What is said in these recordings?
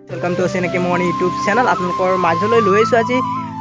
welcome to चिनाकी मोर YouTube channel आपलोकर माझলৈ লৈ আছো আজি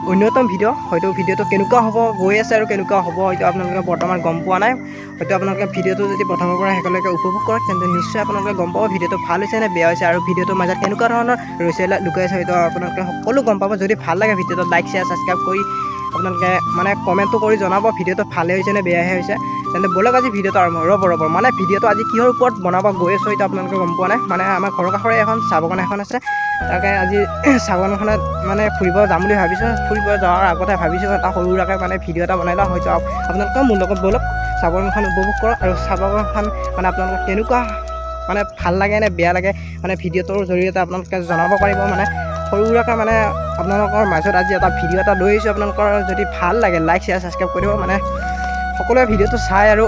অন্যতম ভিডিও হয়তো ভিডিওটো কেনেকুৱা হ'ব গৈ আছে আৰু কেনেকুৱা হ'ব হয়তো আপোনালোকে বৰ্তমান গম পোৱা নাই হয়তো আপোনালোকে ভিডিওটো যদি প্ৰথমৰ পৰা শেষলৈকে উপভোগ কৰে তেন্তে নিশ্চয় আপোনালোকে গম পাব ভিডিওটো ভাল হৈছে নে বেয়া হৈছে আৰু ভিডিওটোৰ মাজত কেনেকুৱা ধৰণৰ ৰৈছে লুকাই আছে হয়তো আপোনালোকে সকলো গম পাব যদি ভাল লাগে ভিডিওটো লাইক শেয়াৰ সাবস্ক্ৰাইব কৰি আপোনালোকে মানে কমেণ্টটো কৰি জনাব ভিডিওটো ভালে হৈছে নে বেয়াহে হৈছে তেন্তে বলক আজি ভিডিওটো আৰম্ভ ৰ'ব মানে ভিডিওটো আজি কিহৰ ওপৰত বনাব গৈ আছো হয়তো আপোনালোকে গম পোৱা নাই মানে আমাৰ ঘৰৰ কাষৰে এখন চাহ বাগান এখন আছে তাকে আজি চাহ বাগানখনত মানে ফুৰিব যাম বুলি ভাবিছোঁ ফুৰিব যোৱাৰ আগতে ভাবিছোঁ এটা সৰু সুৰাকৈ মানে ভিডিও এটা বনাই লওঁ হয়তো আপোনালোকে মোৰ লগত বলক চাহ বাগানখন উপভোগ কৰক আৰু চাহ বাগানখন মানে আপোনালোকক কেনেকুৱা মানে ভাল লাগে নে বেয়া লাগে মানে ভিডিওটোৰ জৰিয়তে আপোনালোকে জনাব পাৰিব মানে সৰু সুৰাকৈ মানে আপোনালোকৰ মাজত আজি এটা ভিডিও এটা লৈ আহিছোঁ আপোনালোকৰ যদি ভাল লাগে লাইক শেয়াৰ সাবস্ক্ৰাইব কৰিব মানে সকলোৱে ভিডিওটো চাই আৰু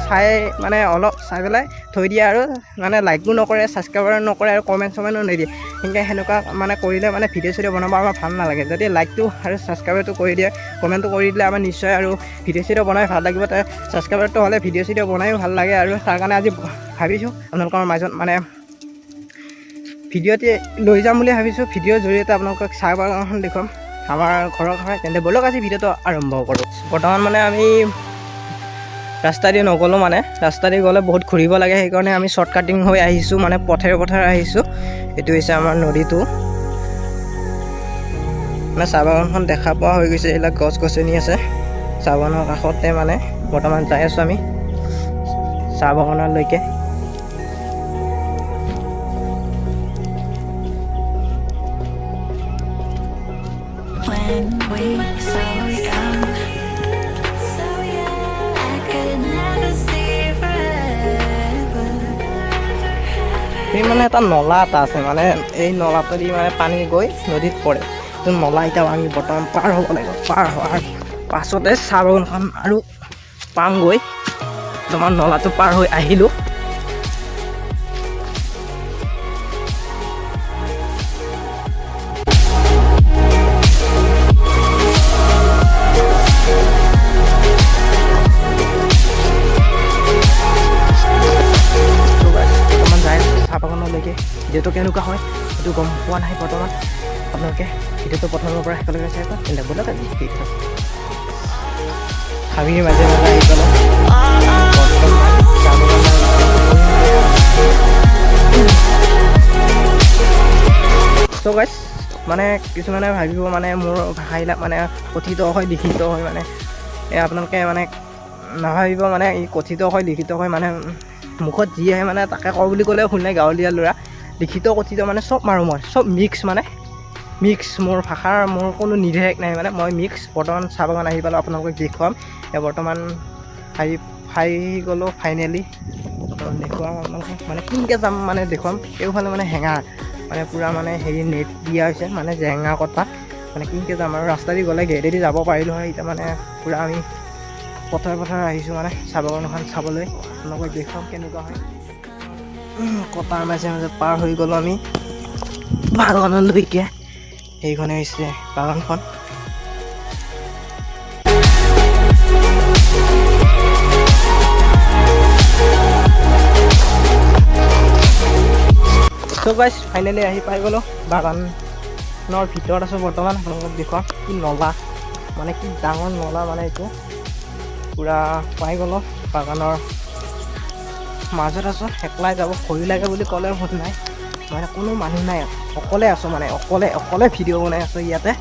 চাই মানে অলপ চাই পেলাই থৈ দিয়ে আৰু মানে লাইকো নকৰে ছাবস্ক্ৰাইবাৰ নকৰে আৰু কমেণ্ট চমেণ্টো নিদিয়ে সেনেকুৱা মানে কৰিলে মানে ভিডিঅ' চিডিঅ' বনাব আমাৰ ভাল নালাগে যদি লাইকটো আৰু ছাবস্ক্ৰাইবাৰটো কৰি দিয়ে কমেণ্টটো কৰি দিলে আমাৰ নিশ্চয় আৰু ভিডিঅ' চিডিঅ' বনাই ভাল লাগিব ছাবস্ক্ৰাইবাৰটো হ'লে ভিডিঅ' চিডিঅ' বনায়ো ভাল লাগে আৰু তাৰ কাৰণে আজি ভাবিছোঁ আপোনালোকৰ মাজত মানে ভিডিঅ'তে লৈ যাম বুলি ভাবিছোঁ ভিডিঅ'ৰ জৰিয়তে আপোনালোকক চাহ বাগানখন দেখুৱাম আমাৰ ঘৰৰ ঘৰে তেন্তে বলক আজি ভিডিঅ'টো আৰম্ভ কৰোঁ বৰ্তমান মানে আমি ৰাস্তা দি নগ'লোঁ মানে ৰাস্তা দি গ'লে বহুত ঘূৰিব লাগে সেইকাৰণে আমি শ্বৰ্ট কাটিং হৈ আহিছোঁ মানে পথে আহিছোঁ এইটো হৈছে আমাৰ নদীটো মানে চাহ বাগানখন দেখা পোৱা হৈ গৈছে এইবিলাক গছ গছনি আছে চাহ বাগানৰ কাষতে মানে বৰ্তমান যাই আছোঁ আমি চাহ বাগানলৈকে এই মানে এটা নলা এটা আছে মানে এই নলাটো দি মানে পানী গৈ নদীত পৰে তো নলা এতিয়া আমি বৰ্তমান পাৰ হ'ব লাগিব পাৰ হোৱাৰ পাছতে চাহ বাগানখন আৰু পামগৈ তোমাৰ নলাটো পাৰ হৈ আহিলোঁ ভিডিওটো কেনেকুৱা হয় সেইটো গম পোৱা নাই বৰ্তমান আপোনালোকে ভিডিওটো প্ৰথমৰ পৰা শেষলৈকে চাই পায় তেন্তে বলক আজি হাবিৰ মাজে আহি গ'ল চ' গাইছ মানে কিছুমানে ভাবিব মানে মোৰ ভাষাবিলাক মানে কথিত হয় লিখিত হয় মানে আপোনালোকে মানে নাভাবিব মানে ই কথিত হয় লিখিত হয় মানে মুখত যি আহে মানে তাকে কওঁ বুলি ক'লেও ভুল নাই গাঁৱলীয়া ল'ৰা লিখিত কথিত মানে চব মাৰোঁ মই চব মিক্স মানে মিক্স মোৰ ভাষাৰ মোৰ কোনো নিৰ্দেশ নাই মানে মই মিক্স বৰ্তমান চাহ বাগান আহি পালোঁ আপোনালোকক দেখুৱাম বৰ্তমান আহি গ'লোঁ ফাইনেলি দেখুৱাম আপোনালোকক মানে কেনেকৈ যাম মানে দেখুৱাম এইফালে মানে হেঙাৰ মানে পূৰা মানে হেৰি নেট দিয়া হৈছে মানে জেঙা কটা মানে কেনেকৈ যাম আৰু ৰাস্তা দি গ'লে গেটেদি যাব পাৰিলোঁ হয় এতিয়া মানে পূৰা আমি পথাৰ আহিছোঁ মানে চাহ বাগানখন চাবলৈ আপোনালোকক দেখুৱাম কেনেকুৱা হয় কটাৰ মাজে পাৰ হৈ গ'লোঁ আমি বাগানলৈকে সেইখনে হৈছে বাগানখন চ' গাইছ ফাইনেলি আহি পাই গ'লোঁ বাগানৰ ভিতৰত আছোঁ বৰ্তমান আপোনালোকক দেখুৱাম কি নলা মানে কি ডাঙৰ নলা মানে এইটো পূৰা পাই গ'লোঁ বাগানৰ মাজত আছোঁ একলাই যাব ভয় লাগে বুলি ক'লে ভুল নাই মানে কোনো মানুহ নাই অকলে আছোঁ মানে অকলে ভিডিঅ' বনাই আছোঁ ইয়াতে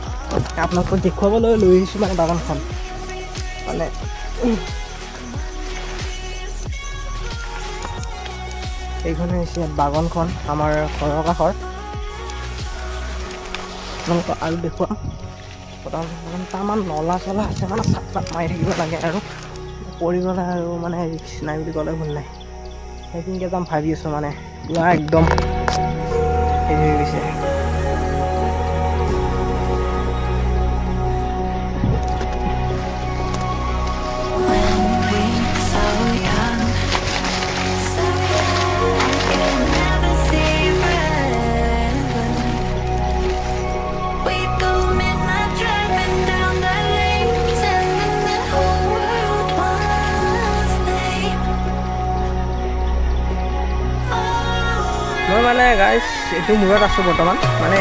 আপোনালোকক দেখুৱাবলৈ লৈ আহিছোঁ মানে বাগানখন মানে এইখনে হৈছে বাগানখন আমাৰ ঘৰৰ কাষৰ আপোনালোকক আৰু দেখুৱাম তাৰমান নলা চলা আছে মানে চাপ মাৰি থাকিব লাগে আৰু পৰিবলৈ আৰু মানে ৰিক্স নাই বুলি ক'লে ভুল নাই সেইখিনিকে যাম ভাবি আছোঁ মানে পুৰা একদম হেৰি হৈ গৈছে মই মানে গাইছ এইটো মূৰত আছোঁ বৰ্তমান মানে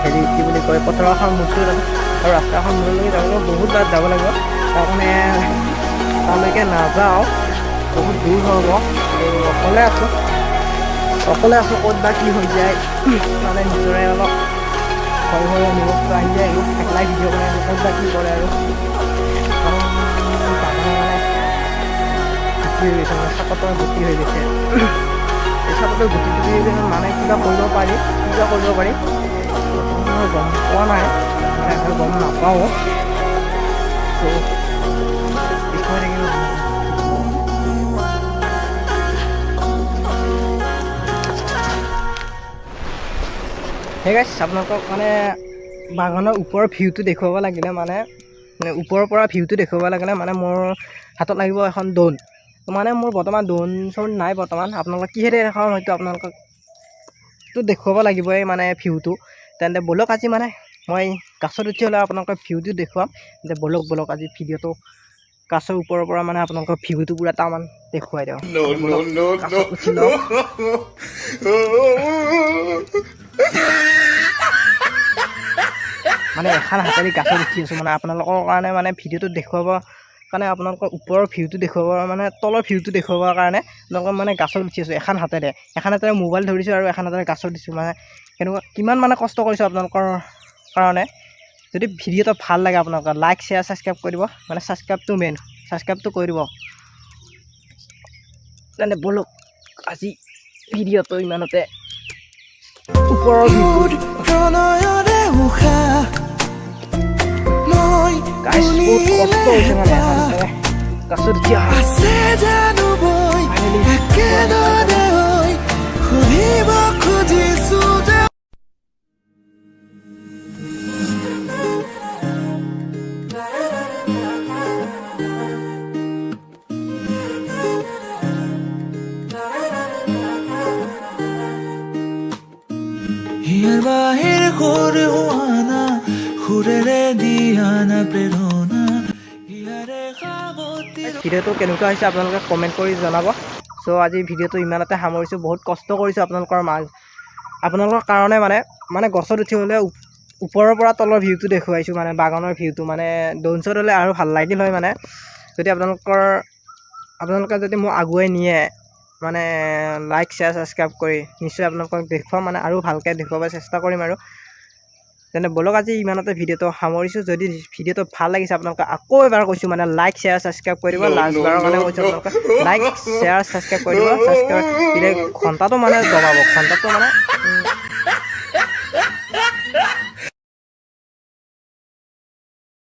হেৰি কি বুলি কয় পথাৰখন মূৰটোত আছোঁ আৰু ৰাস্তাখন মূৰলৈকে যাবলৈ বহুত বাট যাব লাগিব তাৰ কাৰণে তালৈকে নাযাওঁ বহুত দূৰ হ'ব আৰু অকলে আছোঁ ক'ত বা কি হৈ যায় মানে নিজৰে অলপ ভয় ভয় অনুভৱটো আহি যায় আৰু একলাই ভিডিঅ' বনাই ক'ত বা কি কৰে আৰু কাৰণ গুটি হৈ গৈছে মানে চাপতৰ গুটি হৈ গৈছে এই চাপতৰ গুটিটো দি মানে কিবা কৰিব পাৰি মই গম পোৱা নাই গম নাপাওঁ তো বিষয় থাকিব সেই গাইছ আপোনালোকক মানে বাগানৰ ওপৰৰ ভিউটো দেখুৱাব লাগিলে মানে ওপৰৰ পৰা ভিউটো দেখুৱাব লাগিলে মানে মোৰ হাতত লাগিব এখন ড্ৰোন মানে মোৰ বৰ্তমান ড্ৰোন চোন নাই বৰ্তমান আপোনালোকক কিহেৰে দেখাম হয়তো আপোনালোককতো দেখুৱাব লাগিবই মানে ভিউটো তেন্তে ব'লক আজি মানে মই গাছত উঠি হ'লে আপোনালোকৰ ভিউটো দেখুৱাম যে ব'লক আজি ভিডিঅ'টো গাছৰ ওপৰৰ পৰা মানে আপোনালোকৰ ভিউটো পুৰা টামান দেখুৱাই দিওঁ উঠি লওক মানে এখন হাতেৰে গাছত উঠি আছোঁ মানে আপোনালোকৰ কাৰণে মানে ভিডিঅ'টো দেখুৱাব কাৰণে আপোনালোকৰ ওপৰৰ ভিউটো দেখুৱাব মানে তলৰ ভিউটো দেখুৱাবৰ কাৰণে আপোনালোকৰ মানে গাছত উঠি আছোঁ এখন হাতেৰে মোবাইল ধৰিছোঁ আৰু এখন হাতেৰে গাছত দিছোঁ মানে কেনেকুৱা কিমান মানে কষ্ট কৰিছোঁ আপোনালোকৰ কাৰণে যদি ভিডিঅ'টো ভাল লাগে আপোনালোকৰ লাইক শ্বেয়াৰ ছাবস্ক্ৰাইব কৰি দিব মানে ছাবস্ক্ৰাইবটো কৰি দিব তেন্তে ব'লক আজি ভিডিঅ'টো ইমানতে ওপৰৰ গাইছ বহুত কষ্ট হৈছে মানে গাছত উঠি হিয়াৰ বাহিৰ সৰু হোৱানা সুৰেৰে দিয়ানা প্ৰেৰণা হিয়াৰে সাৱতি ভিডিঅ'টো কেনেকুৱা হৈছে আপোনালোকে কমেণ্ট কৰি জনাব চ' আজি ভিডিঅ'টো ইমানতে সামৰিছোঁ বহুত কষ্ট কৰিছোঁ আপোনালোকৰ কাৰণে মানে গছত উঠি হ'লে ওপৰৰ পৰা তলৰ ভিউটো দেখুৱাইছোঁ মানে বাগানৰ ভিউটো মানে ড্ৰোনশ্বট হ'লে আৰু ভাল লাগিল হয় মানে যদি আপোনালোকে যদি মোক আগুৱাই নিয়ে মানে লাইক শ্বেয়াৰ ছাবস্ক্ৰাইব কৰি নিশ্চয় আপোনালোকক দেখুৱাম মানে আৰু ভালকৈ দেখুৱাব চেষ্টা কৰিম আৰু তেন্তে ব'লক আজি ইমানতে ভিডিঅ'টো সামৰিছোঁ যদি ভিডিঅ'টো ভাল লাগিছে আপোনালোকে আকৌ এবাৰ কৈছোঁ মানে লাইক শ্বেয়াৰ ছাবস্ক্ৰাইব কৰি দিব লাষ্টবাৰৰ কাৰণে কৈছোঁ আপোনালোকে লাইক শ্বেয়াৰ ছাবস্ক্ৰাইব কৰি দিব ছাবস্ক্ৰাইব দিলে ঘণ্টাটো মানে দবাব ঘণ্টাটো মানে